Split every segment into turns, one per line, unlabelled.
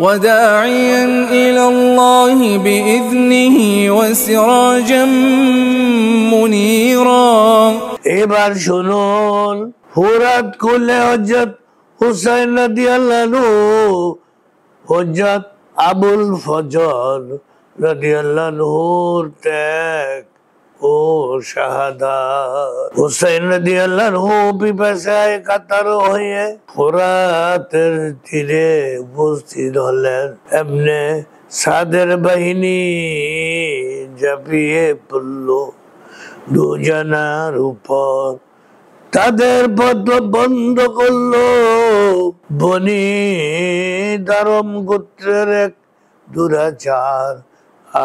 وداعيا إلى الله بإذنه وسراجا منيرا
এবার শুনুন ফুরাত কুলে হযরত হুসাইন রাদিয়াল্লাহু হযরত আবুল ফজর রাদিয়াল্লাহুর ত্যাগ ও শাহাদাত। হুসাইন রাদিয়াল্লাহু পিপাসায় কাতর হয়ে ফুরাতের তীরে উপস্থিত হলেন। এমনে সাদের বাহিনী ঝাঁপিয়ে পড়ল দুজনার উপর, তাদের পথ বন্ধ করলো। বনি দারম গোত্রের এক দুরাচার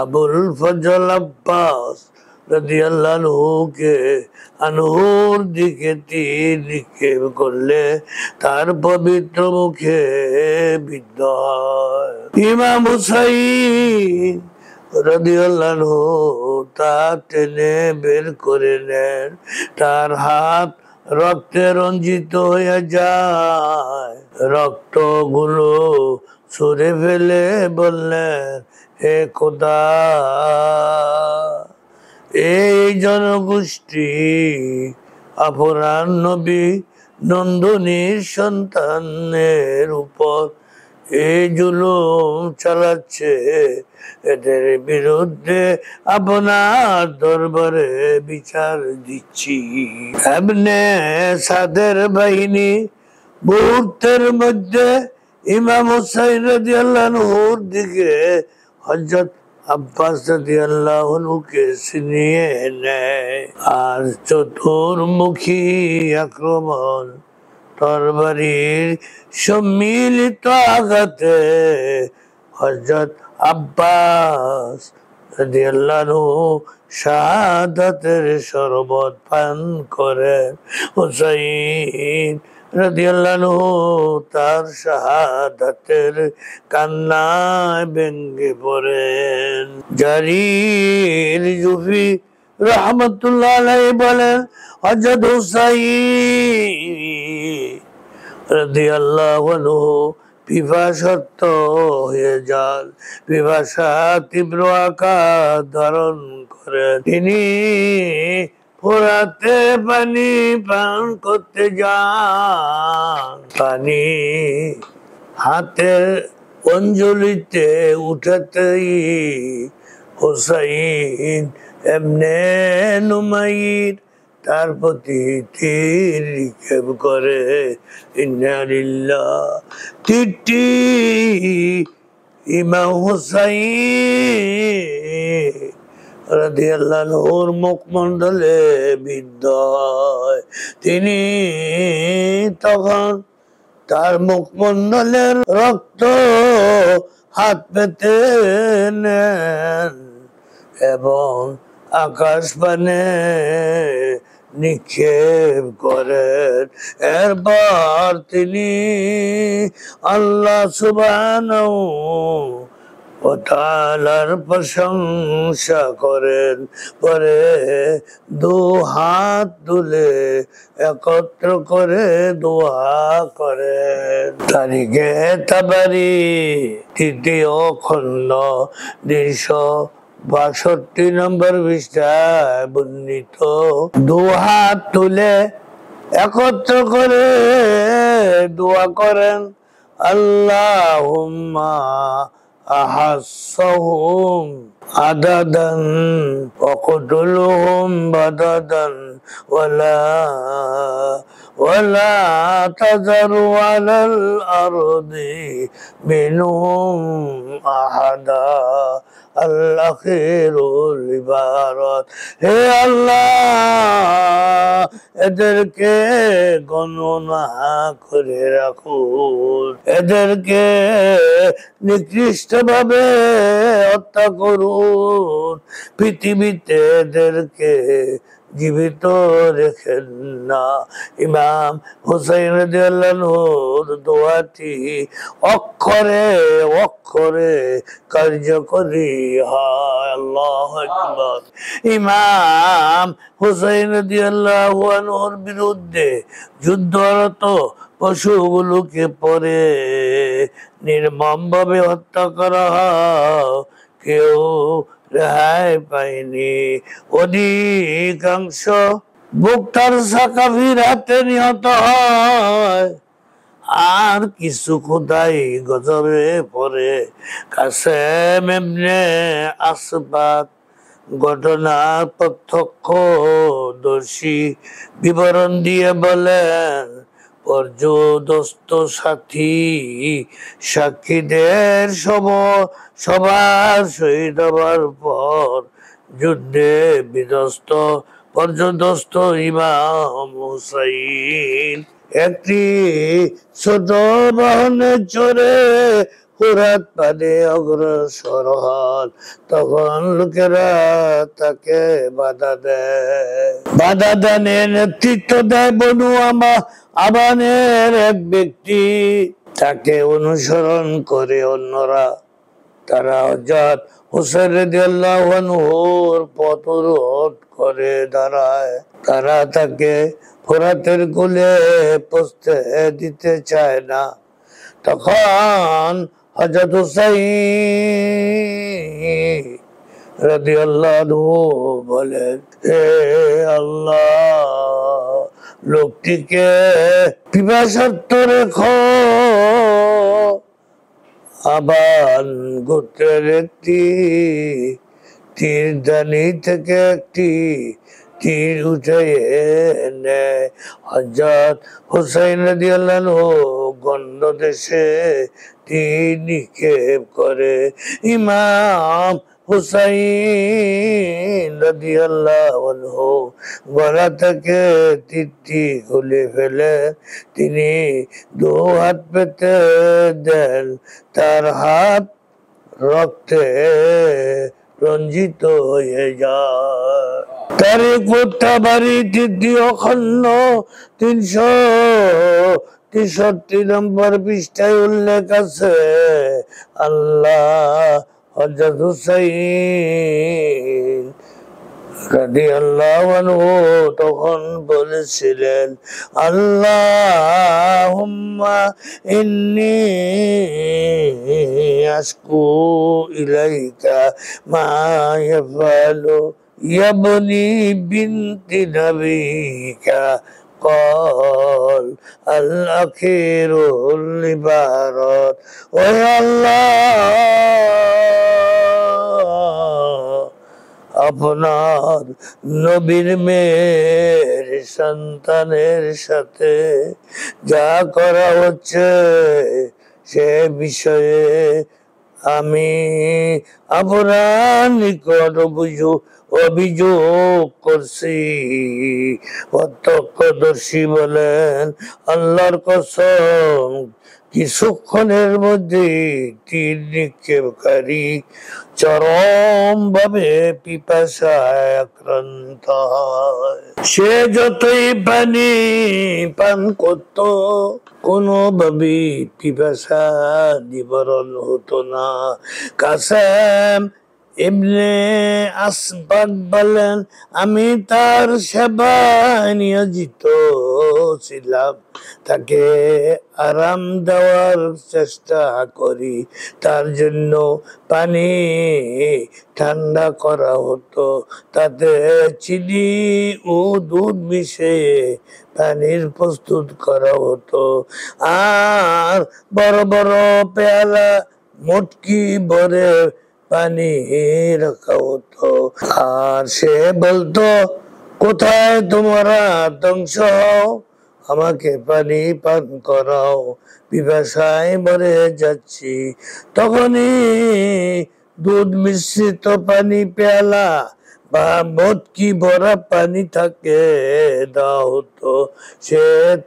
আবুল ফজল আব্বাস রাদিয়াল্লাহুকে আনহুর দিকে তীর নিক্ষেপ করলে তার পবিত্র মুখে বিদ্ধ হয়। ইমাম হুসাইন রাদিয়াল্লাহু তা টেনে বের করে নেন। তার হাত রক্তে রঞ্জিত হয়ে যায়। রক্তগুলো ছুঁড়ে ফেলে বললেন, হে খোদা, এই জনগোষ্ঠী আপনার নবী নন্দনীর সন্তানের উপর এই জুলুম চালাচ্ছে, এদের বিরুদ্ধে আপনার দরবারে বিচার দিচ্ছি। এমনে সাদের বাহিনী মুহূর্তের মধ্যে ইমাম হুসাইন রাদিয়াল্লাহুর দিকে হযরত আব্বাস রাদিয়াল্লাহুকে ছিনিয়ে নেয়। আর চতুর্মুখী আক্রমণ তরবারির সম্মিলিত আঘাতে হযরত আব্বাস রাদিয়াল্লাহু শাহাদাতের শরবত পান করেন। হুসাইন রাদিয়াল্লাহু তার শাহাদাতের কান্নায় ভেঙে পড়েন। জারির জুফি রাহমাতুল্লাহ আলাইহি বলেন, হযরত হুসাইন রাদিয়াল্লাহু আনহু পিপাসার্ত হয়ে যান। পিপাসা তীব্র আকার ধারণ করেন। তিনি ফোরাতে পানি পান করতে যান। পানি হাতের অঞ্জলিতে উঠাতেই হুসাইন এমনে নুমাইর তার প্রতি তীর নিক্ষেপ করে। ইন্না লিল্লাহ। তীরটি ইমাম হুসাইন রাদিয়াল্লাহুর মুখমণ্ডলে বিদ্ধ হয়। তিনি তখন তার মুখমণ্ডলের রক্ত হাত পেতে নেন এবং আকাশ পানে নিক্ষেপ করেন। এরপর তিনি আল্লাহ সুবহানাহু ওয়া তাআলার প্রশংসা করেন। পরে দু হাত তুলে একত্র করে দোয়া করেন। তারিখে তাবারি ৩য় খণ্ড ২৬২ নম্বর পৃষ্ঠায় বর্ণিত। দু হাত তুলে একত্র করে দোয়া করেন, আল্লাহুম্মা আহাসহুম আদাদান ওয়াকতুলহুম বাদাদান ওয়ালা তাযারু আলাল আরদি মিনহুম আহাদা। আল-আখিরুল ইবারাত। হে আল্লাহ, এদেরকে গণনা করে রাখুন, এদেরকে নিকৃষ্ট ভাবে হত্যা করুন, পৃথিবীতে এদেরকে জীবিত রেখেন না। ইমাম হুসাইন রাদিয়াল্লাহুর দোয়াটি অক্ষরে অক্ষরে কার্যকরী হয়। আল্লাহু আকবার। ইমাম হুসাইন রাদিয়াল্লাহু আনহুর বিরুদ্ধে যুদ্ধরত পশুগুলোকে পরে নির্মমভাবে হত্যা করা হয়, কেউ রেহাই পায়নি। অধিকাংশ বুকটার সাকাফির হাতে নিহত হয়, আর কিছু খোদাই গজবে পড়ে। কাসেম ইবনে আসবাত ঘটনার প্রত্যক্ষদর্শী বিবরণ দিয়ে বলেন, পর্যদস্ত সাথী সাক্ষীদের সবার শহীদ হবার পর যুদ্ধে বিধ্বস্ত পর্যদস্ত ইমাম হুসাইন একটি ছোট বাহনে চড়ে ফুরাত পানে অগ্রসর হন। তখন লোকেরা তাকে বাধা দানের নেতৃত্ব দেয় বনু আবানের এক ব্যক্তি। তাকে অনুসরণ করে অন্যরা। তারা হযরত হুসাইন রাদিয়াল্লাহু আনহুর পথ রোধ করে দাঁড়ায়। তারা তাকে ফোরাতের কূলে পৌঁছতে দিতে চায় না। তখন হযরত হুসাইন রাদিয়াল্লাহু আনহু বলেন, হে আল্লাহ, লোকটিকে পিপাসার্ত রেখো। আবার গোত্রের একটি তীরদানি থেকে একটি তীর উঠে নেয়। হযরত হুসাইন রাদিয়াল্লাহু আনহু গন্ড দেশে তীর নিক্ষেপ করে। ইমাম হুসাইন রাদিয়াল্লাহু আনহু গলা থেকে তীরটি খুলে ফেলে তিনি দু হাত পেতে দেন। তার হাত রক্তে রঞ্জিত হয়ে যায়। তার কোঠা বাড়ি তৃতীয় খণ্ড 363 নম্বর পৃষ্ঠায় উল্লেখ আছে। আল্লাহ হযরত হুসাইন রাদিয়াল্লাহু আনহু তখন বলেছিলেন, আল্লাহুম্মা ইন্নী আশকু ইলাইকা মা ইয়াফালু ইয়াবনি বিনতি নবিকা কল আল আখিরুল ইবারত। ও আল্লাহ, আপনার নবীর মেয়ের সন্তানের সাথে যা করা হচ্ছে সে বিষয়ে আমি আপনার নিকট অভিযোগ করছি। প্রত্যক্ষদর্শী বলেন, আল্লাহর কসম, কিছুক্ষণের মধ্যে তীর নিক্ষেপকারী চরম ভাবে পিপাসায় আক্রান্ত হয়। সে যতই পানি পান করত, কোনোভাবেই পিপাসা নিবারণ হতো না। কাসেম ইবনে আসবাত বলেন, আমি তার সেবায় নিয়োজিত ছিলাম। তাকে আরাম দেওয়ার চেষ্টা করি। তার জন্য পানি ঠান্ডা করা হতো, তাতে চিনি ও দুধ মিশিয়ে পানির প্রস্তুত করা হতো, আর বড় বড় পেয়ালা মটকি ভরে পানি রাখা হতো। আর সে বলতো, কোথায় তোমরা ধ্বংস হও, আমাকে পানি পান করাও, পিপাসায় মরে যাচ্ছি। তখনই দুধ মিশ্রিত পানি পেয়ালা বা মটকি ভরা পানি তাকে দেওয়া হতো। সে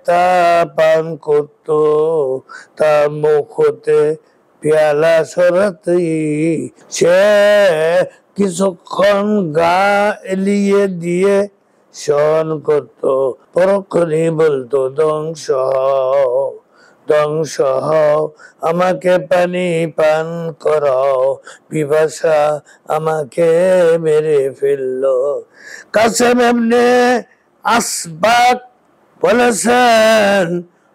তা পান করত। তার মুখ হতে পেয়ালা সরাতেই সে কিছুক্ষণ গা এলিয়ে দিয়ে শয়ন করত। পরক্ষণেই বলতো, ধ্বংস হও, ধ্বংস হও, আমাকে পানি পান করাও, পিপাসা আমাকে মেরে ফেললো। কাসেম ইবনে আসবাত বলেছেন,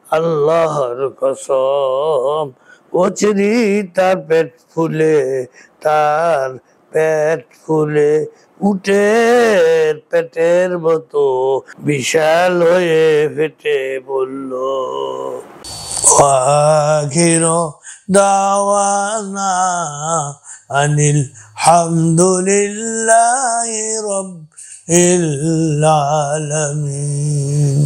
আল্লাহর কসম অচিরি তার পেট ফুলে উটের পেটের মতো বিশাল হয়ে ফেটে বলল আখির দাওয়ানা আনিল হামদুলিল্লাহি রাব্বিল আলামিন।